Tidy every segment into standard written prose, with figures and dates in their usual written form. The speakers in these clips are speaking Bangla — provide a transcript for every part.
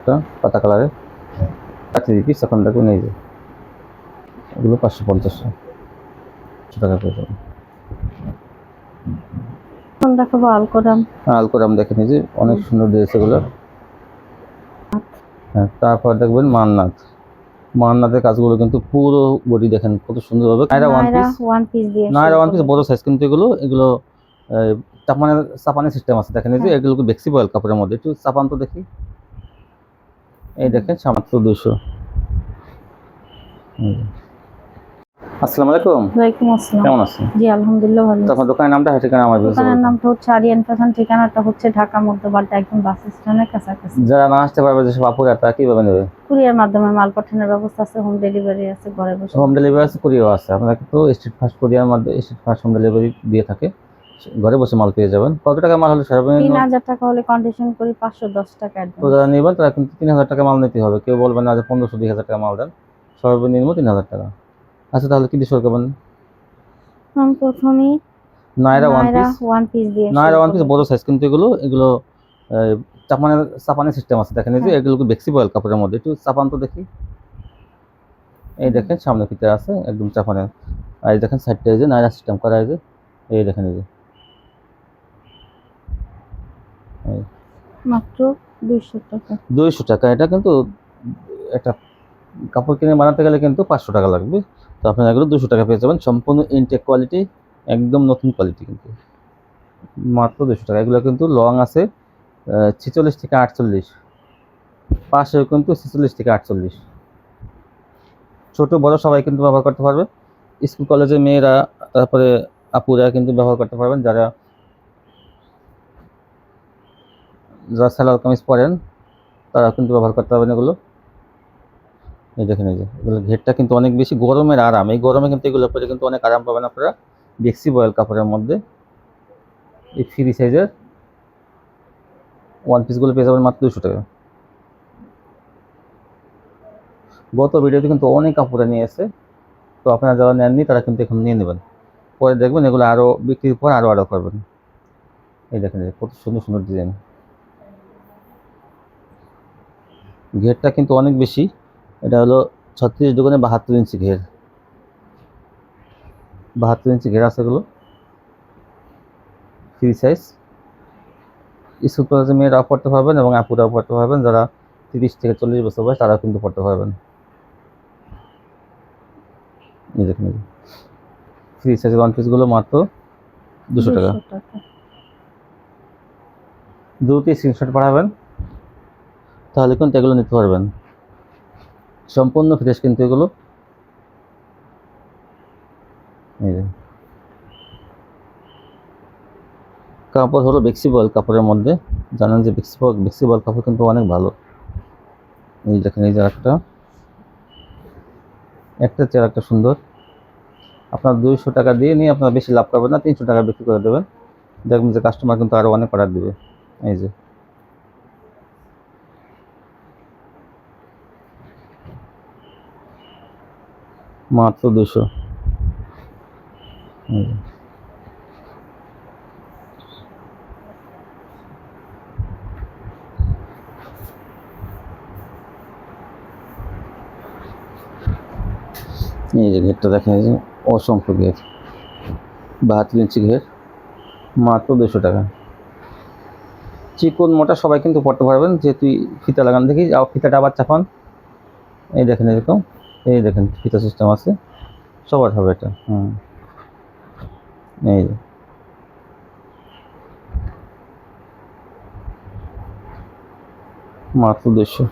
একটা পাতা কালারের 3 পিস এখন দেখুন এই যে এগুলো 550 টাকা পেয়ে যাবেন। এখন দেখাবো আলকোরাম। আলকোরাম দেখেন এই যে অনেক সুন্দর ড্রেস এগুলো। হ্যাঁ, তারপর দেখবেন মান্নাতের কাজগুলো কিন্তু পুরো বডি দেখেন কত সুন্দর হবে। নায়রা ওয়ান পিস দিয়ে নায়রা ওয়ান পিস বড় সাইজ কিন্তু এগুলো চাপানের সিস্টেম আছে দেখেন এই যে এগুলো ফ্লেক্সিবল কাপড়ের মধ্যে একটু চাপান তো দেখি। এই দেখেন মাত্র 200। আসসালামু আলাইকুম। ওয়ালাইকুম আসসালাম। কেমন আছেন? জি আলহামদুলিল্লাহ ভালো তো আপনার দোকানের নামটা ঠিকানা আমার বলতে দোকানের বলুন। নামটা হচ্ছে আরিয়ান ফ্যাশন, ঠিকানাটা হচ্ছে ঢাকা মধ্যবাড্ডা, একদম বাস স্ট্যান্ডের কাছাকাছি। যারা না আসতে পারবে যেসব আপুরা তারা কিভাবে নেবে? কুরিয়ার মাধ্যমে মাল পাঠানোর ব্যবস্থা আছে, হোম ডেলিভারি আছে, ঘরে বসে। হোম ডেলিভারি আছে, কুরিয়ার আছে। আপনারা কিন্তু স্ট্রিট ফাস্ট কুরিয়ার মাধ্যমে স্ট্রিট ফাস্ট হোম ডেলিভারি দিয়ে থাকে। ঘরে বসে মাল পেয়ে যাবেন। কত টাকা মাল হলে সর্বনিম্ন? 3000 টাকা হলে কন্ডিশন করি 510 টাকা তো অ্যাডভান্স। যারা নেবেন তারা কিন্তু 3000 টাকা মাল নিতে হবে। কেউ বলবেন না যে 1500 2000 টাকা মাল দেন। সর্বনিম্ন 3000 টাকা। আচ্ছা তাহলে কি দিয়ে শুরু করবেন? আমি প্রথমেই নায়রা ওয়ান পিস দিয়ে বড় সাইজ কিন্তু এগুলো চাপানের সিস্টেম আছে দেখেন এই যে এগুলো ফ্লেক্সিবল কাপড়ের মধ্যে একটু চাপান তো দেখি। এই দেখেন সামনে ফিতে আছে একদম চাপানের। আর এই দেখেন সাইডটা এই যে নায়রা সিস্টেম করা এই যে এই দেখেন এই যে মাত্র 200 টাকা। 200 টাকা। এটা কিন্তু একটা কাপড় কিনে বানাতে গেলে কিন্তু 500 টাকা লাগবে। তো আপনারা এগুলো 200 টাকা পেয়ে যাবেন। সম্পূর্ণ ইনটেক কোয়ালিটি, একদম নতুন কোয়ালিটি কিন্তু মাত্র 200 টাকা। এগুলো কিন্তু লং আছে 46 থেকে 48, পাশেও কিন্তু 46 থেকে 48। ছোট বড় সবাই কিন্তু ব্যবহার করতে পারবে। স্কুল কলেজের মেয়েরা, তারপরে আপুরা কিন্তু ব্যবহার করতে পারবেন। যারা সালোয়ার কামিজ পরেন তারা কিন্তু ব্যবহার করতে পারবেন এগুলো। এই দেখেন এই যে এগুলো ঘেরটা কিন্তু অনেক বেশি গরমের আরাম। এই গরমে কিন্তু এগুলো পরে কিন্তু অনেক আরাম পাবেন আপনারা। ফ্লেক্সিবল কাপড়ের মধ্যে এই ফ্রি সাইজের ওয়ান পিসগুলো পেয়ে যাবেন মাত্র 200 টাকা। গত ভিডিওতে কিন্তু অনেক কাপড় নিয়ে এসে, তো আপনারা যারা নেননি তারা কিন্তু এখন নিয়ে নেবেন। পরে দেখবেন এগুলো আরও বিক্রির পর আরও করবেন। এই দেখেন কত সুন্দর সুন্দর ডিজাইন। ঘেরটা কিন্তু অনেক বেশি। এটা হলো 36 দোকানে 72 ইঞ্চি ঘের। 72 ইঞ্চি ঘের আছে এগুলো ফ্রি সাইজ। স্কুল কলেজের মেয়েরাও পড়তে পারবেন এবং আপুরাও পড়তে পারবেন। যারা 30 থেকে 40 বছর বয়স তারাও কিন্তু পড়তে পারবেন। এই দেখুন ফ্রি সাইজের ওয়ান পিসগুলো মাত্র 200 টাকা। দ্রুত স্ক্রিনশট পাঠাবেন, তাহলে কিন্তু এগুলো নিতে পারবেন। সম্পূর্ণ ফ্রেশ কিন্তু এগুলো। এই যে কাপড় হলো ফ্লেক্সিবল কাপড়ের মধ্যে। জানেন যে ফ্লেক্সিবল কাপড় কিন্তু অনেক ভালো। এই দেখেন এই যে একটা চেয়ার একটা সুন্দর। আপনার 200 টাকা দিয়ে নিয়ে আপনার বেশি লাভ করবেন না, 300 টাকা বিক্রি করে দেবেন। দেখবেন যে কাস্টমার কিন্তু আরও অনেক অর্ডার দেবে। এই যে মাত্র 200। এই যে ঘেরটা দেখেন এই যে অসংখ্য ঘের, 72 ইঞ্চি ঘের মাত্র 200 টাকা। চিকন মোটা সবাই কিন্তু পড়তে পারবেন, যেহেতু ফিতা লাগান দেখি ফিতাটা আবার চাপান। এই দেখেন এরকম, এই দেখেন ফিতা সিস্টেম আছে, সবার হবে এটা। এই যে মাত্র 200।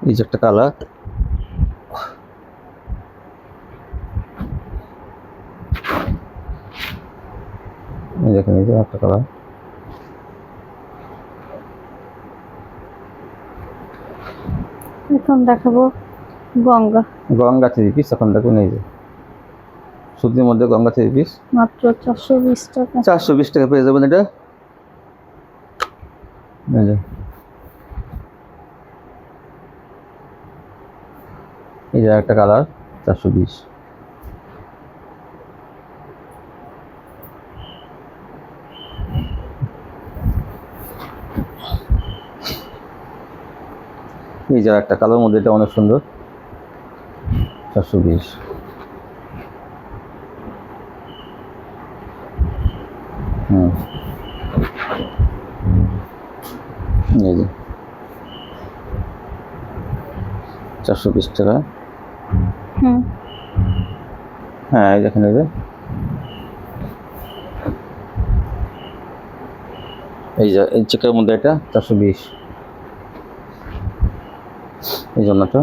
এই যে একটা কালার, এই দেখেন এই যে একটা কালার। এখন দেখাবো গঙ্গা 3 পিস। এখন দেখুন এই যে সুতির মধ্যে গঙ্গা 3 পিস মাত্র 420 টাকা। 420 টাকা পেয়ে যাবেন এটা। এই যে এই যে একটা কালার 420। এই যে একটা কালোর মধ্যে, এটা অনেক সুন্দর, 420। এই যে 420 টাকা। হ্যাঁ, এই দেখেন, এই যে এই চেকের মধ্যে এটা 420, এই জন্যটা।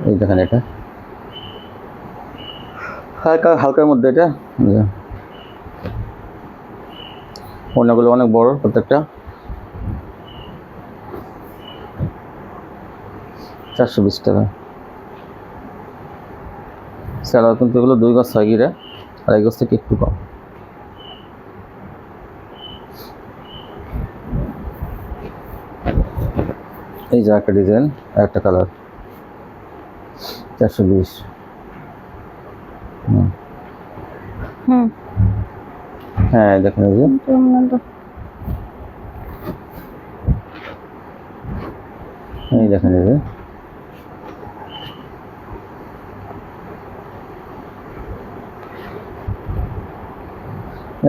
এই দেখেন, এটা হালকা হালকার মধ্যে, এটা ওড়নাগুলো অনেক বড় প্রত্যেকটা, 420 টাকা। স্যালার কিন্তু এগুলো 2 গজ 6 গিরা, আর 1 গজ থেকে একটু কম। এই যে একটা ডিজাইন, একটা কালার, 420। হ্যাঁ, দেখেন, এই যে এই দেখেন, এই যে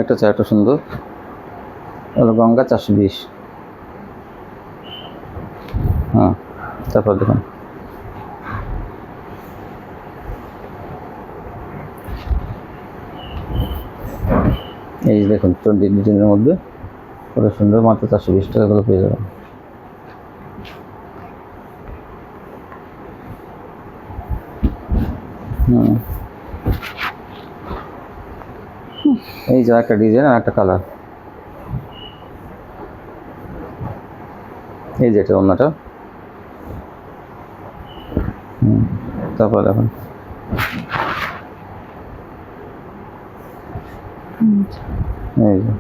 একটা চারটা সুন্দর, হলো গঙ্গা, 420। হ্যাঁ, তারপর দেখুন এই যে দেখুন 20 ডিজাইনের মধ্যে কত সুন্দর, মাত্র 420 টাকা করে পেয়ে যাবেন। এই যে একটা ডিজাইন আর একটা কালার, এই যে এটা ওড়নাটা। তারপর দেখুন এই যে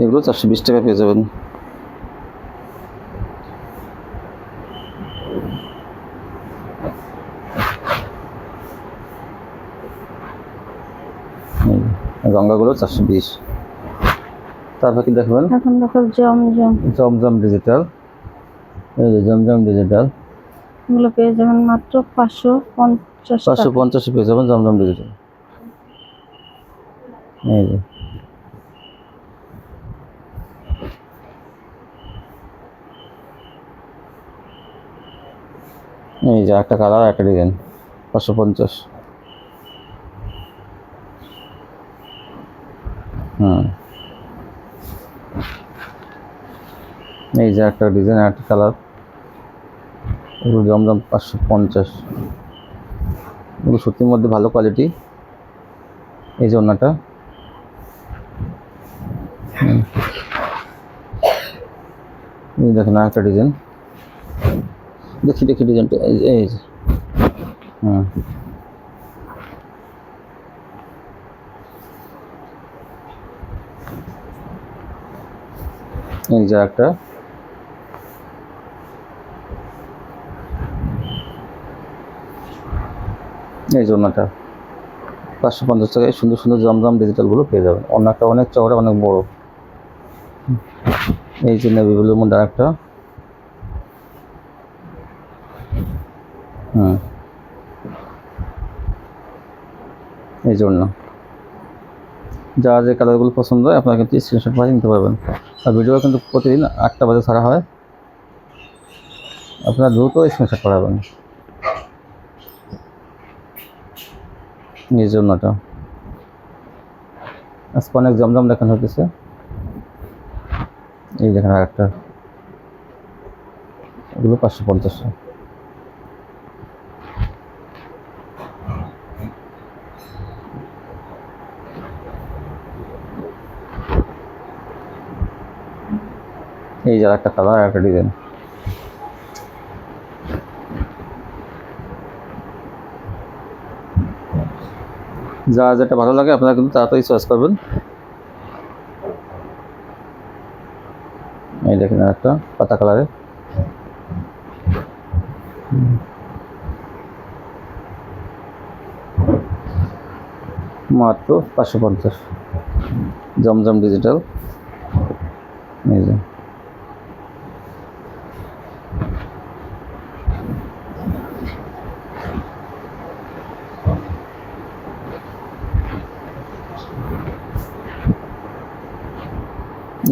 এগুলো 420 টাকা পেয়ে যাবেন। গঙ্গাগুলো 420। তারপর কি দেখবেন, এখন দেখো জমজম। জমজম ডিজিটাল, এই যে জমজম ডিজিটাল, এগুলো পেয়ে যাবেন মাত্র 550 টাকা। 550 পেয়ে যাবেন জমজম ডিজিটাল। এই যে এই যে একটা কালার, একটা ডিজাইন, 550। এই যে একটা ডিজাইন, একটা কালার, এগুলো জমজম 550। এগুলো সুতির মধ্যে ভালো কোয়ালিটি। এই যে ওড়নাটা, এই দেখুন একটা ডিজাইন, দেখি ডিজাইনটা, এই যে এই যে একটা, এই যে ওড়নাটা 550 টাকায় সুন্দর সুন্দর জমজম ডিজিটালগুলো পেয়ে যাবেন। ওড়নাটা অনেক চওড়া, অনেক বড়। এই যে নেভি ব্লুর মধ্যে আরেকটা, এই যে ওড়না। যার যে কালারগুলো পছন্দ হয় আপনারা কিন্তু স্ক্রিনশট মারিয়ে নিতে পারবেন। আর ভিডিও কিন্তু প্রতিদিন 8টা বাজে ছাড়া হয়, আপনারা দ্রুত স্ক্রিনশট করাবেন। এই জন্যটা আজকে অনেক জমজম দেখানো হতেছে। এই দেখেন আরেকটা, এগুলো 550 টাকা। এই যে একটা কালার, একটা ডিজাইন। যা যেটা ভালো লাগে আপনারা কিন্তু তাড়াতাড়ি চয়েস করবেন। এই দেখেন একটা পাতা কালারে, মাত্র 550। জমজম ডিজিটাল, এই যে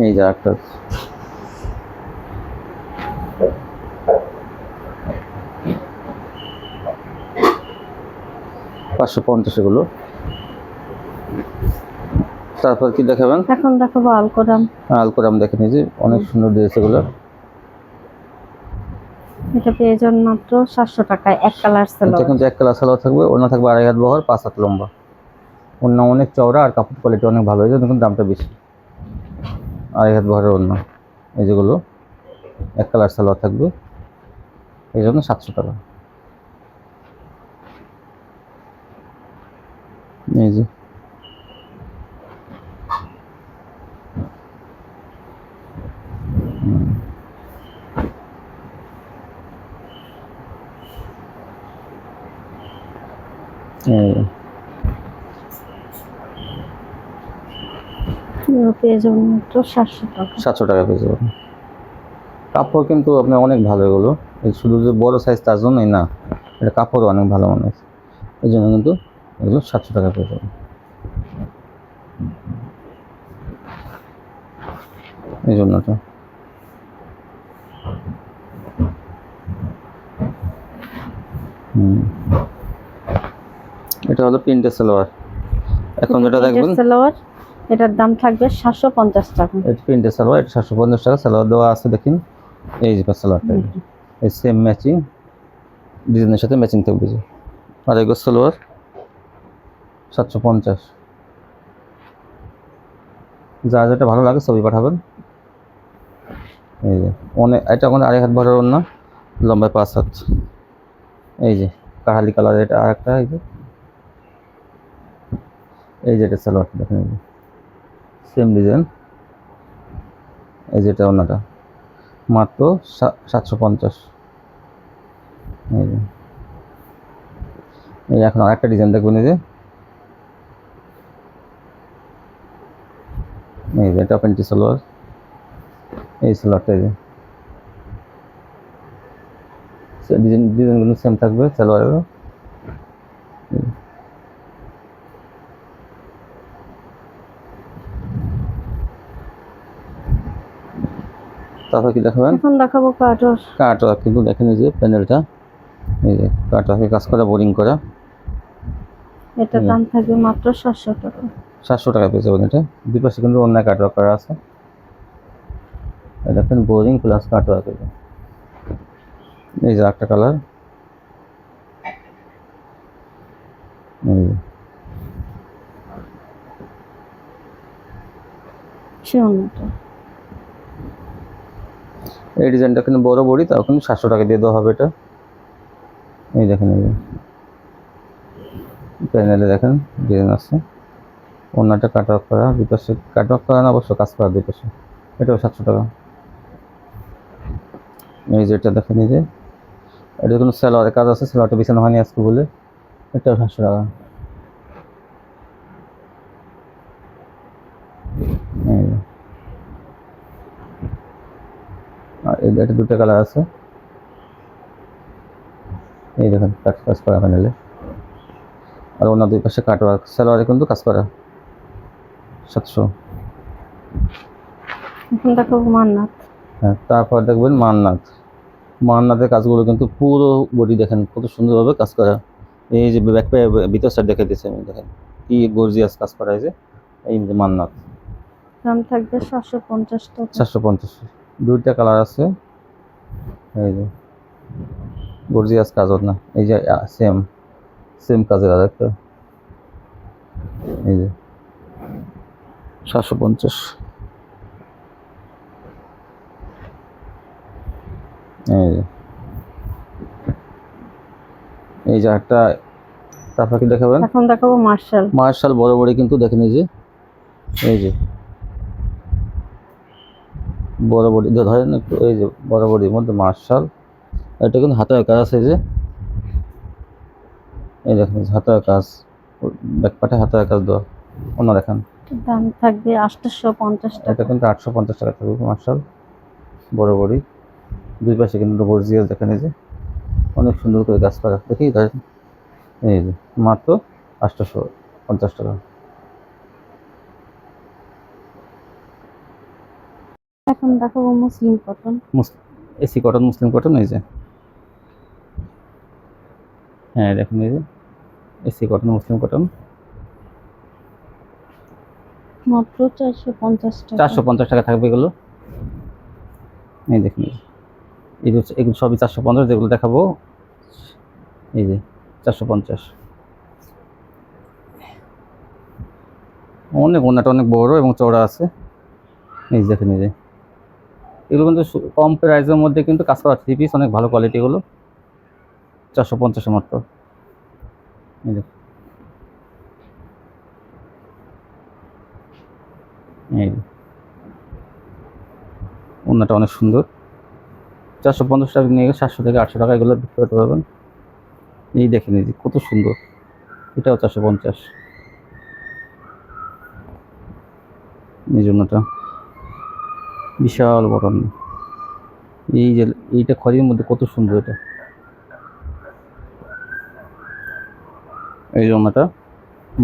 এই যে একটা 550 এগুলো। তারপর কি দেখাবেন? এখন দেখাবো আলকোরাম। আলকোরাম দেখেন, এই যে অনেক সুন্দর ড্রেস এগুলো। এটা পেয়ে যাবেন মাত্র 700 টাকায়, এক কালার এটা সালোয়ার। কিন্তু এক কালার সালোয়ার থাকবে, ওড়না থাকবে 2.5 হাত বহর, 5 হাত লম্বা। ওড়না অনেক চওড়া আর কাপড় কোয়ালিটি অনেক ভালো, এই জন্য কিন্তু দামটা বেশি। 2.5 হাত বহরের ওড়না, এই যেগুলো এক কালার সালোয়ার থাকবে, এই জন্য 700 টাকা। এই যে পেয়ে যাবেন মাত্র 700 টাকা। 700 টাকা পেয়ে যাবেন। কাপড় কিন্তু আপনার অনেক ভালো এগুলো, এই শুধু যে বড় সাইজ তার জন্যই না, এটা কাপড়ও অনেক ভালো মনে হয়, এই জন্য কিন্তু এগুলো 700 টাকা পেয়ে যাবেন। এই জন্যটা এটা হলো প্রিন্টের সালোয়ার। এখন যেটা দেখবেন সালোয়ার, এটার দাম থাকবে 750 টাকা। এটা প্রিন্টের সালোয়ার, এটা 750 টাকা সালোয়ার দেওয়া আছে, দেখেন এই যে সালোয়ারটা, এই সেম ম্যাচিং ডিজাইনের সাথে ম্যাচিং থাকবে যে। আর এগুলো সালোয়ার 750। যা যেটা ভালো লাগে ছবি পাঠাবেন। এই যে অনেক, এটা আমাদের 2.5 হাত ভরের ওড়না, লম্বায় 5 হাত। এই যে কাহালি কালার, এটা আর একটা, এই যে এটা সালোয়ারটা দেখেন, এই যে সেম ডিজাইন, এই যে এটা ওড়নাটা মাত্র 750। এই যে এই এখন আরেকটা ডিজাইন দেখবেন, এই যে এটা প্যান্টি সালোয়ার, এই সালোয়ারটা, এই যে ডিজাইনগুলো সেম থাকবে সালোয়ারেরও। তারপর কি দেখাবেন? এখন দেখাবো কাটওয়ার। কাটওয়ার্ক কিন্তু দেখেন, এই যে প্যানেলটা, এই যে কাটওয়ার্কে কাজ করা, বোরিং করা। এটার দাম থাকবে মাত্র 700 টাকা। 700 টাকা পেয়ে যাবেন। এটা দুই পাশে কিন্তু অন্য কাটওয়ার্ক করা আছে, দেখেন বোরিং প্লাস কাটওয়ার্ক। এই যে একটা কালার, এই ডিজাইনটা কিন্তু বড় বড়ি, তাও কিন্তু 700 টাকা দিয়ে দেওয়া হবে এটা। এই দেখেন, এই প্যানেলে দেখেন ডিজাইন আছে, ওড়নাটা কাটওয়ার্ক করা, দুই পাশে কাটওয়ার্ক করা না, অবশ্য কাজ করা দুই পাশে, এটাও 700 টাকা। এই যে এটা দেখেন, এই যে এটা কোনো সালোয়ারের কাজ আছে, সালোয়ারটা বিছানো হয়নি আজকে বলে, এটাও 700 টাকা। আর এটা দুটো কালার আছে, এই দেখেন কাজ করা প্যানেলে, আর ওনার দুই পাশে কাটওয়ার্ক, সালোয়ারে কিন্তু কাজ করা, 700। এখন দেখাবো মান্নাত। হ্যাঁ, তারপর দেখবেন মান্নাত। মান্নাতের কাজগুলো কিন্তু পুরো বডি দেখেন কত সুন্দরভাবে কাজ করা। এই যে ব্যাক পায়ে ভিতর সাইড দেখে দিয়েছে, আমি দেখেন কি গর্জিয়াস কাজ করা, এই যে এই যে মান্নাত। দাম থাকবে 750 টাকা। 750, দুইটা কালার আছে, এই যে গর্জিয়াস কাজ না, এই যে সেম কাজের আর একটা, এই যে 750। এই যে একটা। তারপর কি দেখাবেন? এখন দেখাবো মার্শাল বড় বড় কিন্তু দেখেন, এই যে বড় বড়ি ধরেন একটু, এই যে বড় বড়ির মধ্যে মার্শাল, এটা কিন্তু হাতের কাজ আছে, এই যে এই দেখেন হাতের কাজ, ব্যাক পাটে হাতের কাজ দেওয়া। অন্য দেখান। দাম থাকবে 850 এটা টাকা। কিন্তু 850 টাকা থাকবে মার্শাল বরাবরই। দুই পাশে কিন্তু গর্জিয়াস দেখেন, এই যে অনেক সুন্দর করে কাজ করা, দেখি দেখেন, এই যে মাত্র 850 টাকা। এখন দেখাবো মুসলিম কটন। এসি কটন, মুসলিম কটন, এই যে হ্যাঁ দেখুন, এই যে এসি কটন, মুসলিম কটন, মাত্র 450 টাকা। 450 টাকা থাকবে এগুলো। এই দেখুন, এগুলো সবই 450, যেগুলো দেখাবো এই যে 450। অনেক ওনাটা অনেক বড় এবং চওড়া আছে। এই যে দেখেন, এই যে এগুলো কিন্তু কম প্রাইসের মধ্যে কিন্তু কাজ করা থ্রি পিস, অনেক ভালো কোয়ালিটি এগুলো। 450 মাত্র। এই যে এই যে ওনাটা অনেক সুন্দর। 450 টাকা নিয়ে 700 থেকে 800 টাকা এগুলো বিক্রি করতে পারবেন। এই দেখেন, এই যে কত সুন্দর, এটাও 450। এই জন্যটা বিশাল বড় ওড়না। এই যে এইটা খয়েরির মধ্যে কত সুন্দর এটা। এই জন্যটা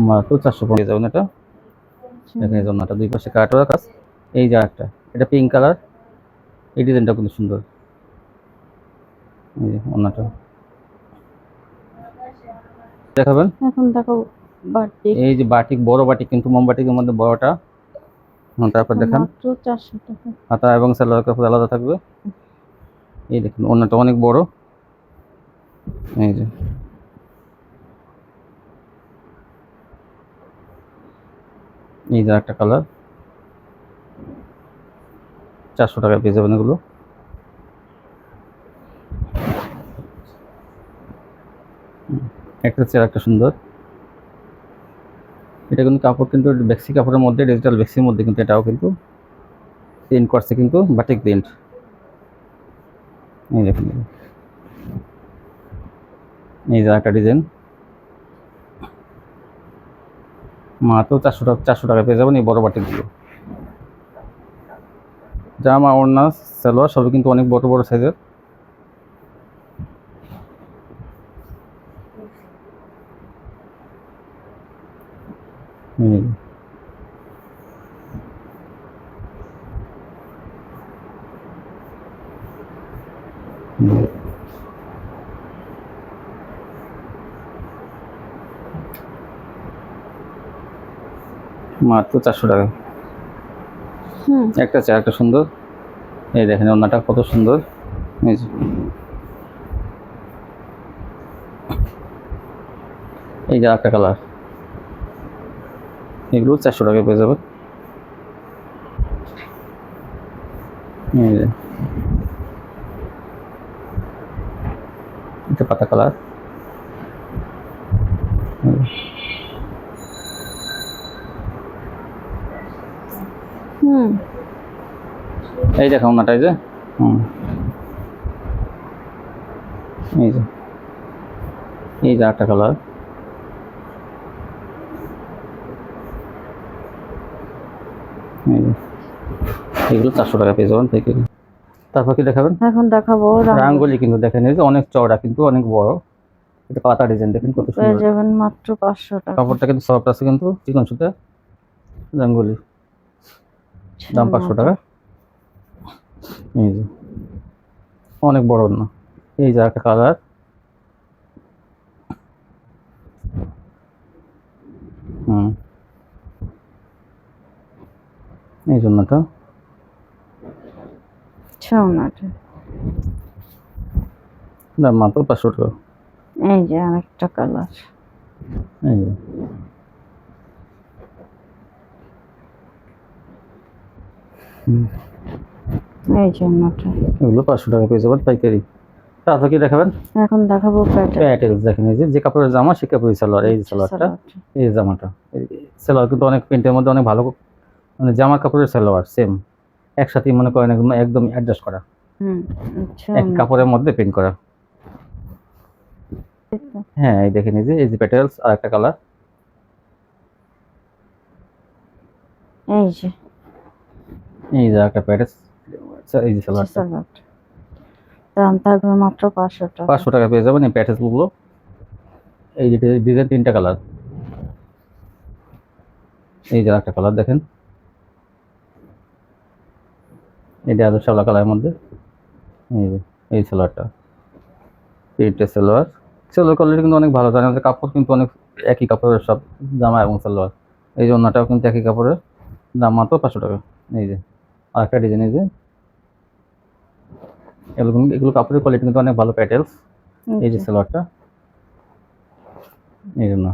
মাত্র 450 যাবেন এটা। দেখেন এই জন্যটা দুই পাশে কাটওয়ার্ক কাজ। এই যে একটা, এটা পিঙ্ক কালার, এই ডিজাইনটা কিন্তু সুন্দর। এই যে ওড়নাটা দেখাবেন। এখন দেখাবো বাটিক। এই যে বাটিক, বড় বাটিক কিন্তু মোমবাটিকের মধ্যে বড়টা। তারপর দেখান, মাত্র 400 টাকা। হাতা এবং সালোয়ার কাপড় আলাদা থাকবে। এই দেখুন ওড়নাটা অনেক বড়। এই যে এই যে একটা কালার, 400 টাকা পেয়ে যাবেন এগুলো। একটা চেয়ার, একটা সুন্দর। এটা কিন্তু কাপড় কিন্তু বেক্সি কাপড়ের মধ্যে, ডিজিটাল বেক্সির মধ্যে কিন্তু এটাও কিন্তু প্রিন্ট করছে, কিন্তু বাটিক প্রিন্ট। এই দেখুন, এই যে একটা ডিজাইন, মাত্র 400 টাকা পেয়ে যাবেন এই বড় বাটিকগুলো। জামা, ওড়না, সালোয়ার সবই কিন্তু অনেক বড় বড় সাইজের। মাত্র 400 টাকা। একটা চেয়ার, একটা সুন্দর। এই দেখেন ওড়নাটা কত সুন্দর। এই যে এই যে একটা কালার, এগুলো 400 টাকা পেয়ে যাবে। এই যে এটা পাতা কালার। এই দেখো ওড়নাটা, এই যে এই যে এই যে একটা কালার। এগুলো 400 টাকা পেয়ে যাবেন থেকে। তারপর কি দেখাবেন? এখন দেখাবো রাঙ্গোলি, কিন্তু দেখেন এই যে অনেক চওড়া কিন্তু অনেক বড়। এটা পাতা ডিজাইন, দেখেন কত পেয়ে সুন্দর। যাবেন মাত্র 500 টাকা। কাপড়টা কিন্তু সফট আছে, কিন্তু চিকন সুতা রাঙ্গোলি। দাম 500 টাকা। এই যে অনেক বড় না, এই যে একটা কালার। এই জন্যটা দাম মাত্র 500 টাকা। এই যে আরেকটা কালার, এই যে এই জন্যটা এগুলো 500 টাকা পেয়ে যাবেন পাইকারি। তারপর কি দেখাবেন? এখন দেখাবো প্যাটেলস। দেখেন এই যে কাপড়ের জামা, সে কাপড়ের সালোয়ার। এই যে সালোয়ারটা, এই জামাটা, সালোয়ার কিন্তু অনেক প্রিন্টের মধ্যে অনেক ভালো, মানে জামা কাপড়ের সালোয়ার সেম একসাথে মনে করেন একদম অ্যাডজাস্ট করা, এক কাপড়ের মধ্যে প্রিন্ট করা। হ্যাঁ এই দেখেন, এই যে প্যাটেলস আর একটা কালার, এই যে এই যে একটা প্যাটেস, এই যে সালোয়ারটা সালোয়ার, দাম থাকবে মাত্র 500 টাকা। 500 টাকা পেয়ে যাবেন এই প্যাটেস গুলো। এই যে ডিজাইন 3টা কালার, এই যে একটা কালার দেখেন, এটা আরো শ্যাওলা কালারের মধ্যে। এই যে এই সালোয়ারটা, এইটা সালোয়ার, সালোয়ার কোয়ালিটি কিন্তু অনেক ভালো, জানেন যে কাপড় কিন্তু অনেক একই কাপড়ের সব জামা এবং সালোয়ার। এই যে অন্যটাও কিন্তু একই কাপড়ের, দাম মাত্র 500 টাকা। এই যে আরেকটা ডিজাইন, এই যে এগুলো কাপড়ের কোয়ালিটি কিন্তু অনেক ভালো, প্যাটেলস। এই যে সালোয়ারটা, এই জন্য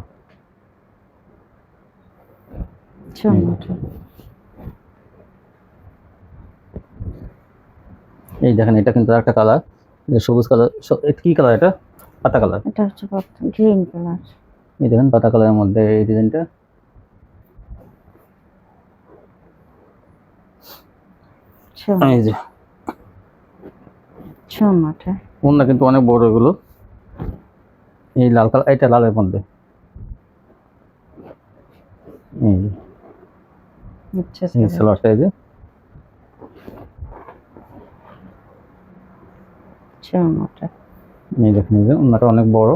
এই দেখেন, এটা কিন্তু একটা কালার, সবুজ কালার, এটা কি কালার, এটা পাতা কালার, এটা হচ্ছে গ্রিন কালার। এই দেখেন পাতা কালারের মধ্যে এই ডিজাইনটা। এই যে সুন্দর, ওন্না কিন্তু অনেক বড়, এগুলো এই লাল কালার, এটা লালের মধ্যে। এই সালোয়ারটা, এই যে এই দেখেন, এই যে ওন্নাটা অনেক বড়।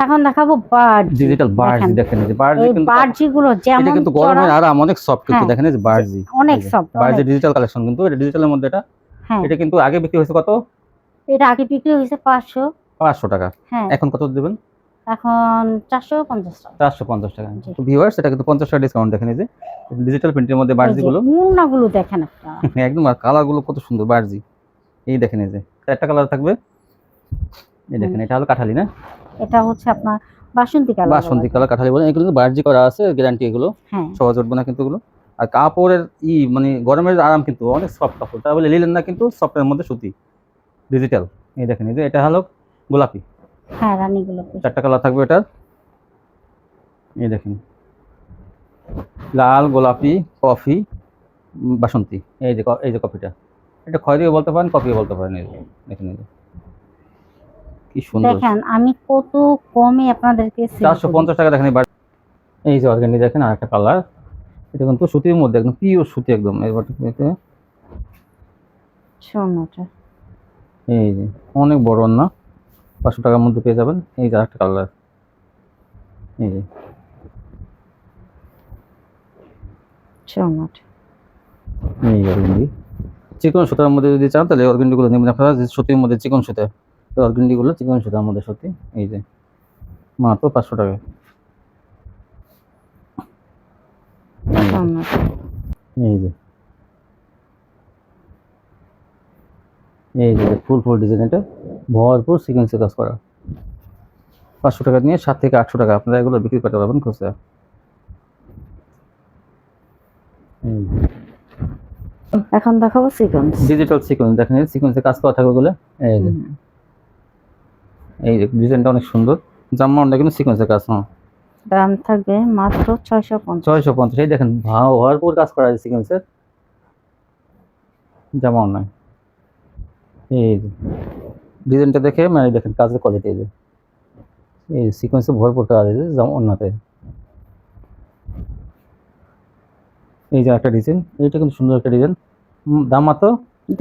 এখন দেখাবো বার্ড, ডিজিটাল বার্জি, দেখেন এই যে বার্জি, এই কিন্তু বার্জি গুলো যেমন এটা কিন্তু গরমের আরাম, অনেক সফট কিন্তু, হ্যাঁ, দেখেন এই যে বার্জি, অনেক সফট, বার্জি ডিজিটাল কালেকশন কিন্তু, এটা ডিজিটালের মধ্যে। এটা হ্যাঁ, এটা কিন্তু আগে বিক্রি হয়েছে কত? এটা আগে বিক্রি হয়েছে 500 টাকা। হ্যাঁ, এখন কত দেবেন? এখন 450 টাকা। 450 টাকা। তো ভিউয়ার্স, এটা কিন্তু 50 টাকা ডিসকাউন্ট, দেখেন এই যে ডিজিটাল প্রিন্টের মধ্যে বার্জি গুলো, মুন্নাগুলো দেখেন একটা, একদম, আর কালার গুলো কত সুন্দর বার্জি। এই দেখেন, এই যে চারটা কালার থাকবে। এই দেখেন, এটা হলো কাঠালি না, এটা হচ্ছে আপনার বাসন্তী কালার, বাসন্তী কালার কাঠালি বলে। এগুলো কিন্তু বার্জি করা আছে, গ্যারান্টি, এগুলো হ্যাঁ, সহজ উঠবে না কিন্তু এগুলো। আর কাপড়ের মানে গরমের আরাম কিন্তু, অনেক সফট কাপড়, তা বলে লিলেন না কিন্তু, সফটের মধ্যে সুতি, ডিজিটাল। এই দেখেন, এই যে এটা হলো গোলাপি, হ্যাঁ, রানী গোলাপি, চারটা কালার থাকবে এটা। এই দেখেন, লাল, গোলাপি, কফি, বাসন্তী। এই যে কফিটা, এটা খয়েরিও বলতে পারেন, কফিও বলতে পারেন। এই যে দেখেন, এই যে কি সুন্দর, দেখেন আমি কত কমে আপনাদেরকে 450 টাকা। দেখেন এই যে অর্গানি, দেখেন আর একটা কালার, এটা কিন্তু সুতির মধ্যে, একদম পিওর সুতি, একদম। এই যে অনেক বড় না, 500 টাকার মধ্যে পেয়ে যাবেন। এই যে আরেকটা কালার, এই যে এই অর্গান্ডি, চিকন সুতার মধ্যে যদি চান তাহলে অর্গান্ডি গুলো নেবেন আপনারা, যে সুতির মধ্যে চিকন সুতা, অর্গান্ডি গুলো চিকন সুতার মধ্যে সুতি। এই যে মাত্র 500 টাকা। এই যে এই যে ফুল ডিজাইন, এটা ভরপুর সিকোয়েন্সে কাজ করা, 500 টাকা নিয়ে 7 থেকে 800 টাকা আপনারা এগুলো বিক্রি করতে পারবেন খুচরা। এখন দেখাবো সিকোয়েন্স, ডিজিটাল সিকোয়েন্স, দেখেন সিকোয়েন্সে কাজ করা থাকবে ওগুলো। এই যে ডিজাইনটা অনেক সুন্দর, জামাটা কিন্তু সিকোয়েন্সের কাজ। হ্যাঁ, দাম থাকবে মাত্র 650। 650। এই দেখেন ভরপুর কাজ করা আছে সিকোয়েন্সের, জামা নয়। এই যে ডিজাইনটা দেখে মানে দেখেন কাজের কোয়ালিটি, এই সিকোয়েন্সে ভরপুর কাজ আছে জামাতে। এই যে একটা ডিজাইন, এইটা কিন্তু সুন্দর একটা ডিজাইন, দাম মাত্র,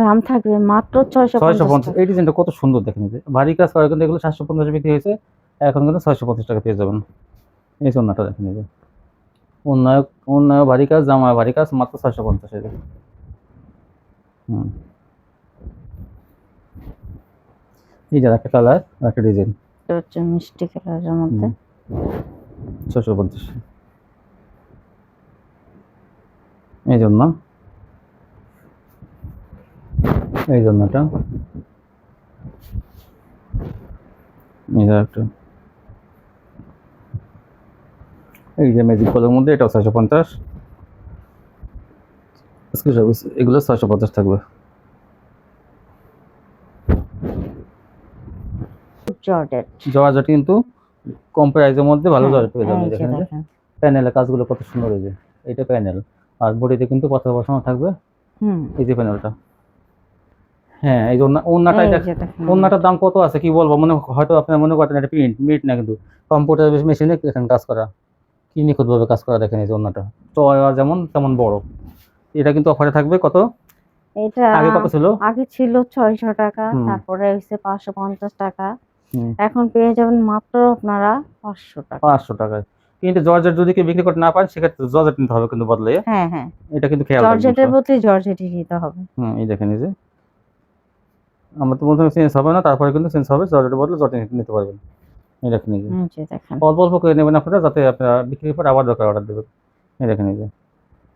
দাম থাকবে মাত্র 650। এই ডিজাইনটা কত সুন্দর, দেখেন যে ভারী কাজ করা, কিন্তু এগুলো 750 বিক্রি হয়েছে, এখন কিন্তু 650 টাকা পেয়ে যাবেন। এই জন্যটা দেখেন, এই যে অন্যায় ভারী কাজ, জামা ভারী কাজ, মাত্র 650। এই যে এই যে একটা কালার, একটা ডিজাইন, এটা হচ্ছে মিষ্টি কালারের মধ্যে, 650। এই জন্যটা একটা, এই যে ম্যাজিক কলের মধ্যে, এটাও 650। এগুলো 650 থাকবে। জর্জেট কিন্তু কম প্রাইসের মধ্যে ভালো জর্জেট পেয়ে যাবেন। দেখেন যে প্যানেলের কাজগুলো কত সুন্দর, এই যে এটা প্যানেল, আর বডিতে কিন্তু পাথর বসানো থাকবে। এই যে প্যানেলটা, হ্যাঁ, এই যে ওন্নাটার দাম কত আছে কি বলবো, হয়তো আপনার মনে করতেন এটা প্রিন্ট না, কিন্তু কম্পিউটার মেশিনে কাজ করা, কি নিখুঁতভাবে কাজ করা দেখেন এই যে ওড়নাটা, চওড়া যেমন তেমন বড়। এটা কিন্তু অফারে থাকবে কত, এটা আগে কত ছিল? আগে ছিল 600 টাকা, হুম। তারপরে হচ্ছে 550 টাকা, হুম, এখন পেয়ে যাবেন মাত্র আপনারা 500 টাকা। 500 টাকায়। কিন্তু জর্জেট যদি কেউ বিক্রি করতে না পারেন সেক্ষেত্রে জর্জেট নিতে হবে কিন্তু বদলে। হ্যাঁ হ্যাঁ, এটা কিন্তু খেয়াল রাখবেন জর্জেটের সব। বদলে জর্জেটই নিতে হবে। এই দেখেন এই যে, আমরা তো প্রথমে চেঞ্জ হবে না, তারপরে কিন্তু চেঞ্জ হবে, জর্জেটের বদলে জর্জেট নিতে পারবেন। এই দেখেন এই যে, জি দেখেন। অল্প অল্প করে নেবেন আপনারা, যাতে আপনারা বিক্রির পর আবার দরকার অর্ডার দেবেন। এই দেখেন এই যে,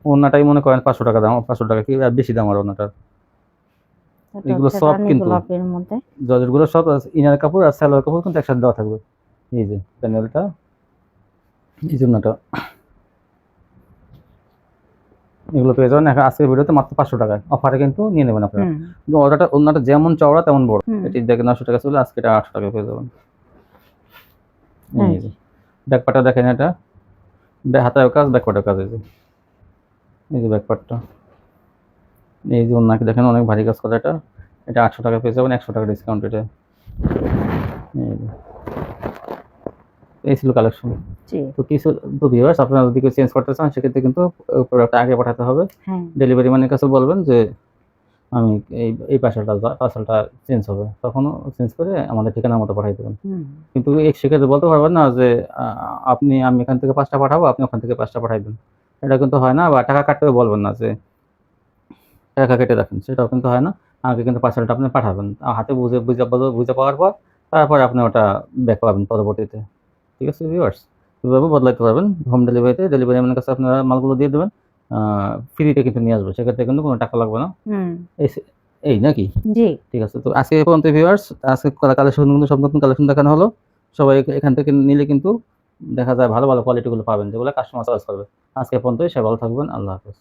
ওড়নাটাই মনে করেন 500 টাকা দাম, 500 টাকা কি আর বেশি দাম আর ওড়নাটার। এটা এগুলো হচ্ছে সব রানী কিন্তু গোলাপের মধ্যে। জর্জেটগুলো সব ইনার কাপড় আর সালোয়ার কাপড় কিন্তু একসাথে দেওয়া থাকবে। এই যে প্যানেলটা, এই যে ওড়নাটা, এগুলো পেয়ে যাবেন এখন আজকের ভিডিওতে মাত্র 500 টাকায় অফারে কিন্তু নিয়ে নেবেন আপনারা। হুম কিন্তু ওড়নাটা যেমন চওড়া তেমন বড়। হুম। এটি দেখেন 900 টাকা ছিল, আজকে এটা 800 টাকায় পেয়ে যাবেন। হ্যাঁ। এই যে ব্যাকপার্টটা দেখেন, এটা হাতায় কাজ, ব্যাকপার্টের কাজ। এই যে ব্যাকপার্টটা, এই যে ওড়নাকে দেখেন অনেক ভারী কাজ করা। এটা এটা 800 টাকা পেয়ে যাবেন, 100 টাকা ডিসকাউন্ট এটা। এই যে, এই ছিল কালেকশন। জি। তো কিছু তো ভিউয়ার্স, আপনারা যদি কেউ চেঞ্জ করতে চান সেক্ষেত্রে কিন্তু প্রোডাক্টটা আগে পাঠাতে হবে। হ্যাঁ ডেলিভারি ম্যানের কাছে বলবেন যে আমি এই পার্সেলটা চেঞ্জ হবে, তখনও চেঞ্জ করে আমাদের ঠিকানা মতো পাঠিয়ে দেবেন। হুম কিন্তু সেক্ষেত্রে বলতে পারবেন না যে আমি এখান থেকে 5টা পাঠাবো, আপনি ওখান থেকে 5টা পাঠাই দেন। এটা কিন্তু হয় না, বা টাকা কাটতেও বলবেন না যে টাকা কেটে রাখেন, সেটাও কিন্তু হয় না। আগে কিন্তু পার্সেলটা আপনি পাঠাবেন, হাতে বুঝে পাওয়ার পর তারপরে আপনি ওটা ব্যাক পাবেন পরবর্তীতে। ঠিক আছে ভিউয়ার্স? এভাবে বদলাইতে পারবেন। হোম ডেলিভারিতে ডেলিভারি ম্যানের কাছে আপনারা মালগুলো দিয়ে দেবেন। ফ্রিতে কিন্তু নিয়ে আসবে। সেক্ষেত্রে কিন্তু কোনো টাকা লাগবে না। হুম। এই নাকি? জি। ঠিক আছে। তো আজকে এই পর্যন্ত ভিউয়ার্স। আজকে কালেকশন কিন্তু সব নতুন কালেকশন দেখানো হলো। সবাই এখান থেকে নিলে কিন্তু দেখা যায় ভালো, ভালো কোয়ালিটি গুলো পাবেন, যেগুলো কাস্টমার চয়েস করবে। আজকে এই পর্যন্তই। সবাই ভালো থাকবেন। আল্লাহ হাফেজ।